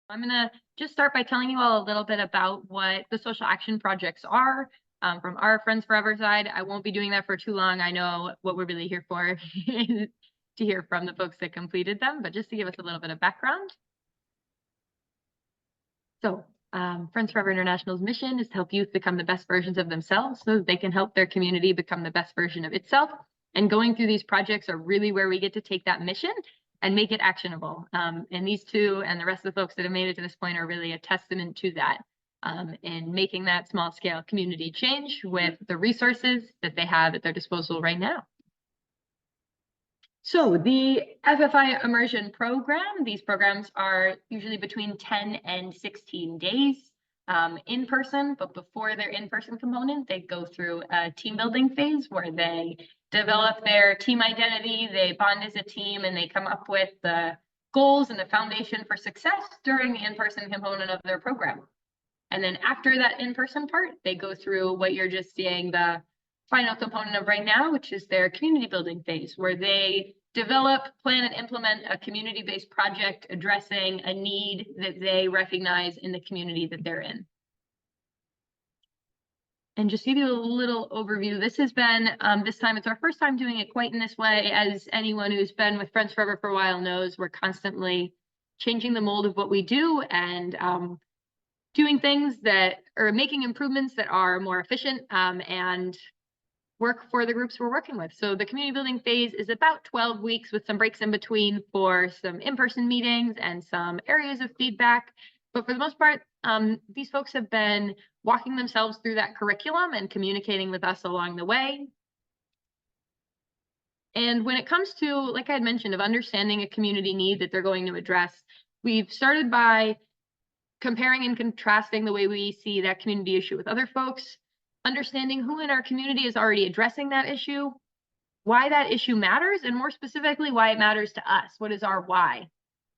I'm going to just start by telling you all a little bit about what the social action projects are from our Friends Forever side. I won't be doing that for too long. I know what we're really here for is to hear from the folks that completed them, but just to give us a little bit of background. So Friends Forever International's mission is to help youth become the best versions of themselves so that they can help their community become the best version of itself. And going through these projects are really where we get to take that mission and make it actionable. And these two and the rest of the folks that have made it to this point are really a testament to that in making that small scale community change with the resources that they have at their disposal right now. So the FFI immersion program, these programs are usually between 10 and 16 days in person, but before their in-person component, they go through a team building phase where they develop their team identity, they bond as a team, and they come up with the goals and the foundation for success during the in-person component of their program. And then after that in-person part, they go through what you're just seeing the final component of right now, which is their community building phase, where they develop, plan, and implement a community-based project addressing a need that they recognize in the community that they're in. And just to give you a little overview, this has been, this time, it's our first time doing it quite in this way. As anyone who's been with Friends Forever for a while knows, we're constantly changing the mold of what we do and doing things that are making improvements that are more efficient and work for the groups we're working with. So the community building phase is about 12 weeks with some breaks in between for some in-person meetings and some areas of feedback. But for the most part, these folks have been walking themselves through that curriculum and communicating with us along the way. And when it comes to, like I had mentioned, of understanding a community need that they're going to address, we've started by comparing and contrasting the way we see that community issue with other folks, understanding who in our community is already addressing that issue, why that issue matters, and more specifically, why it matters to us. What is our why?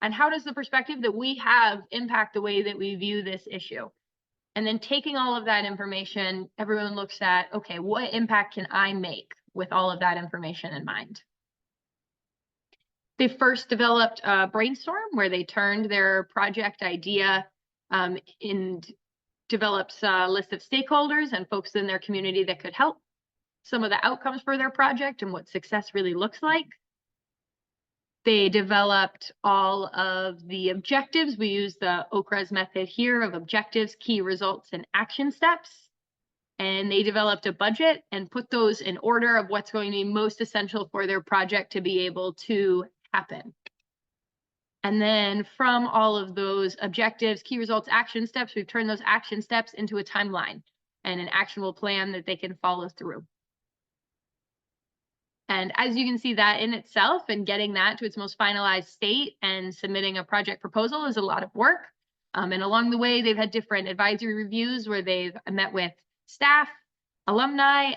And how does the perspective that we have impact the way that we view this issue? And then taking all of that information, everyone looks at, okay, what impact can I make with all of that information in mind? They first developed a brainstorm where they turned their project idea and develops a list of stakeholders and folks in their community that could help, some of the outcomes for their project and what success really looks like. They developed all of the objectives. We use the OCRA's method here of objectives, key results, and action steps. And they developed a budget and put those in order of what's going to be most essential for their project to be able to happen. And then from all of those objectives, key results, action steps, we've turned those action steps into a timeline and an actionable plan that they can follow through. And as you can see, that in itself and getting that to its most finalized state and submitting a project proposal is a lot of work. And along the way, they've had different advisory reviews where they've met with staff, alumni,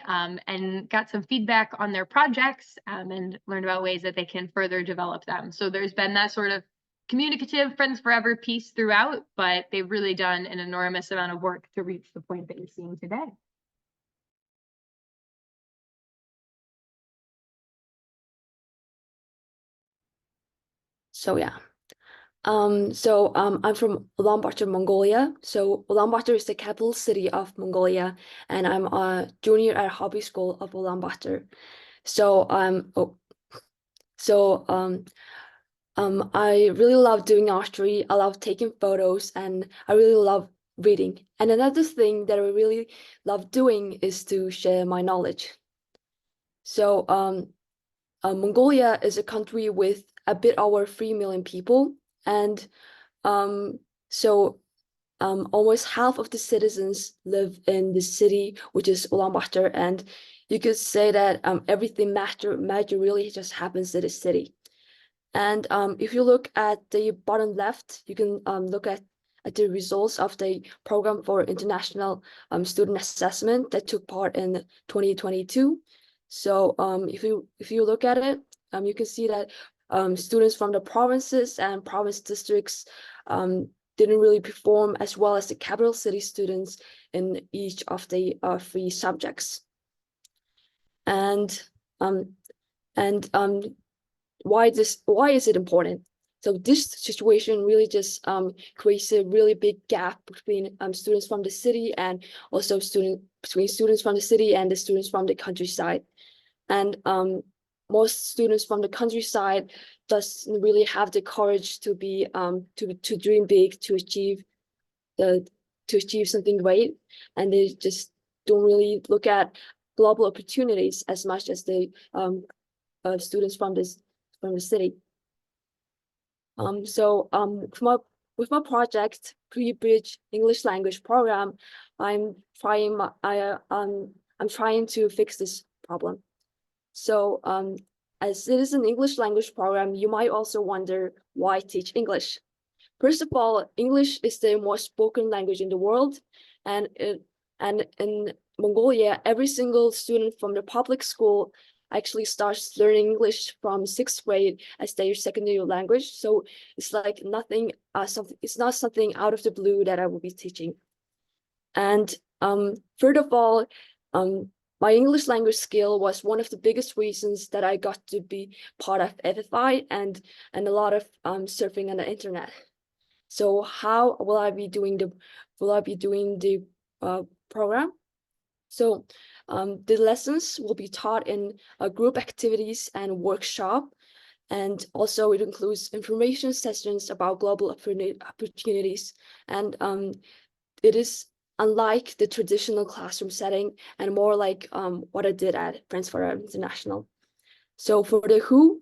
and got some feedback on their projects and learned about ways that they can further develop them. So there's been that sort of communicative Friends Forever piece throughout, but they've really done an enormous amount of work to reach the point that you're seeing today. So yeah. I'm from Ulaanbaatar, Mongolia. So Ulaanbaatar is the capital city of Mongolia, and I'm a junior at Hobby School of Ulaanbaatar. So I really love doing archery. I love taking photos, and I really love reading. And another thing that I really love doing is to share my knowledge. So Mongolia is a country with a bit over 3 million people, and almost half of the citizens live in the city, which is Ulaanbaatar, and you could say that everything major really just happens in the city. And if you look at the bottom left, you can look at the results of the program for international student assessment that took part in 2022. So if you look at it, you can see that students from the provinces and province districts didn't really perform as well as the capital city students in each of the 3 subjects. And why is it important? So this situation really just creates a really big gap between students from the city and also between students from the city and the students from the countryside. And most students from the countryside doesn't really have the courage to be to dream big, the to achieve something great, and they just don't really look at global opportunities as much as the students from the city. With my project pre-bridge English language program, I'm trying to fix this problem. So as it is an English language program, you might also wonder why teach English. First of all, English is the most spoken language in the world, and in Mongolia, every single student from the public school actually starts learning English from 6th grade as their secondary language. So it's like nothing, it's not something out of the blue that I will be teaching. And third of all, my English language skill was one of the biggest reasons that I got to be part of FFI and a lot of surfing on the internet. So how will I be doing the program? So the lessons will be taught in group activities and workshop, and also it includes information sessions about global opportunities. And it is unlike the traditional classroom setting and more like what I did at Prince Philip International. So for the WHO,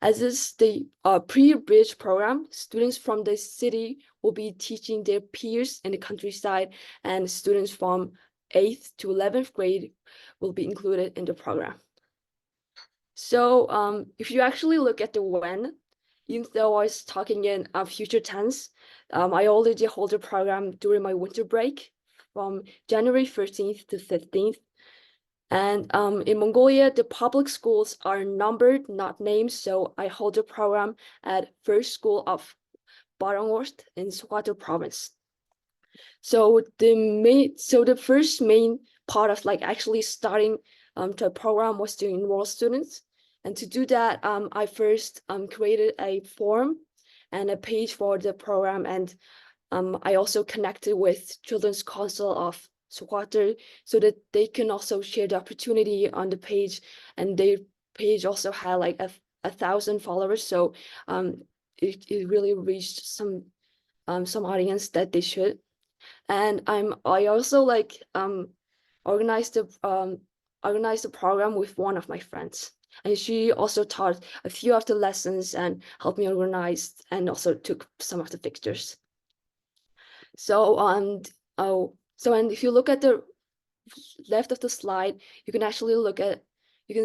as is the pre-bridge program, students from the city will be teaching their peers in the countryside, and students from 8th to 11th grade will be included in the program. So if you actually look at the when, even though I was talking in future tense, I already hold the program during my winter break from January 13th to 15th. And in Mongolia, the public schools are numbered, not named. So I hold a program at First School of Baranghorst in Sokoto province. So the first main part of like actually starting the program was to enroll students. And to do that, I first created a form and a page for the program. And I also connected with Children's Council of Sokoto so that they can also share the opportunity on the page, and their page also had like 1,000 followers. So it really reached some audience that they should. And I also like organized the program with one of my friends, and she also taught a few of the lessons and helped me organize and also took some of the pictures. So and if you look at the left of the slide, you can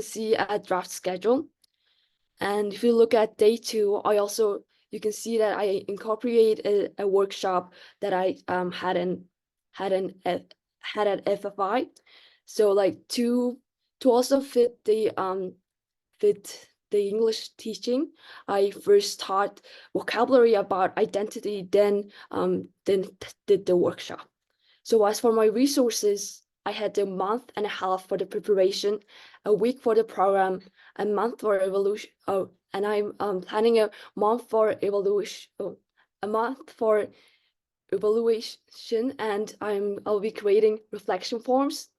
see a draft schedule. And if you look at day 2, you can see that I incorporate a workshop that I had at FFI. So like to also fit the English teaching, I first taught vocabulary about identity, then did the workshop. So as for my resources, I had a month and a half for the preparation, a week for the program, a month for evaluation. Oh, and I'm planning a month for evaluation, and I'll be creating reflection forms.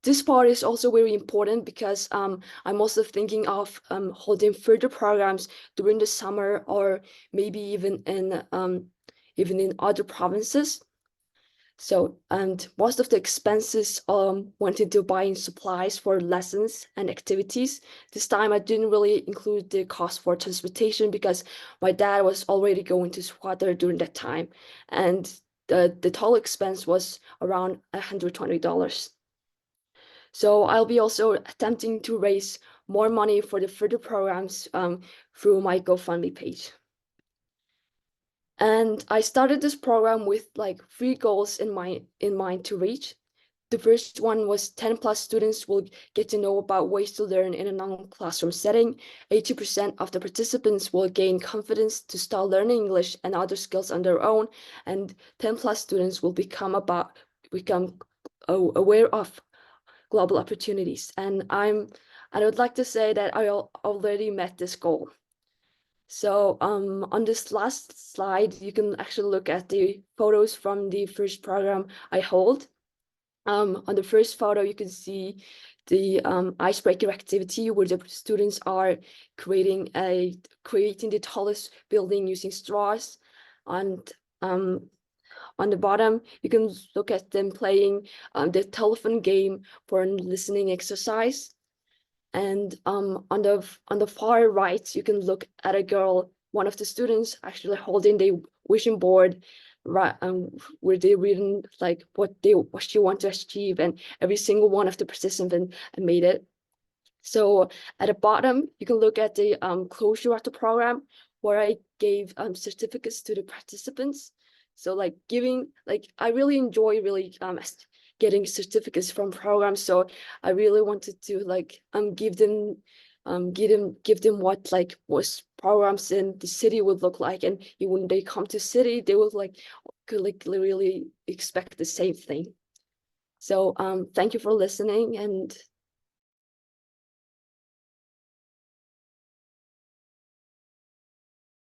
This part is also very important because I'm also thinking of holding further programs during the summer or maybe even in other provinces. So, and most of the expenses went into buying supplies for lessons and activities. This time I didn't really include the cost for transportation because my dad was already going to Squatter during that time. And the total expense was around $120. So I'll be also attempting to raise more money for the further programs through my GoFundMe page. And I started this program with like 3 goals in mind to reach. The first one was 10+ students will get to know about ways to learn in a non-classroom setting. 80% of the participants will gain confidence to start learning English and other skills on their own. And 10+ students will become aware of global opportunities. And I would like to say that I already met this goal. So on this last slide, you can actually look at the photos from the first program I hold. On the first photo, you can see the icebreaker activity where the students are creating the tallest building using straws. And on the bottom, you can look at them playing the telephone game for a listening exercise. And on the far right, you can look at a girl, one of the students actually holding the vision board, right, where they written like what she want to achieve, and every single one of the participants made it. So at the bottom, you can look at the closure of the program where I gave certificates to the participants. So like I really enjoy getting certificates from programs. So I really wanted to like give them what like was programs in the city would look like, and when they come to city, they would could really expect the same thing. So thank you for listening, and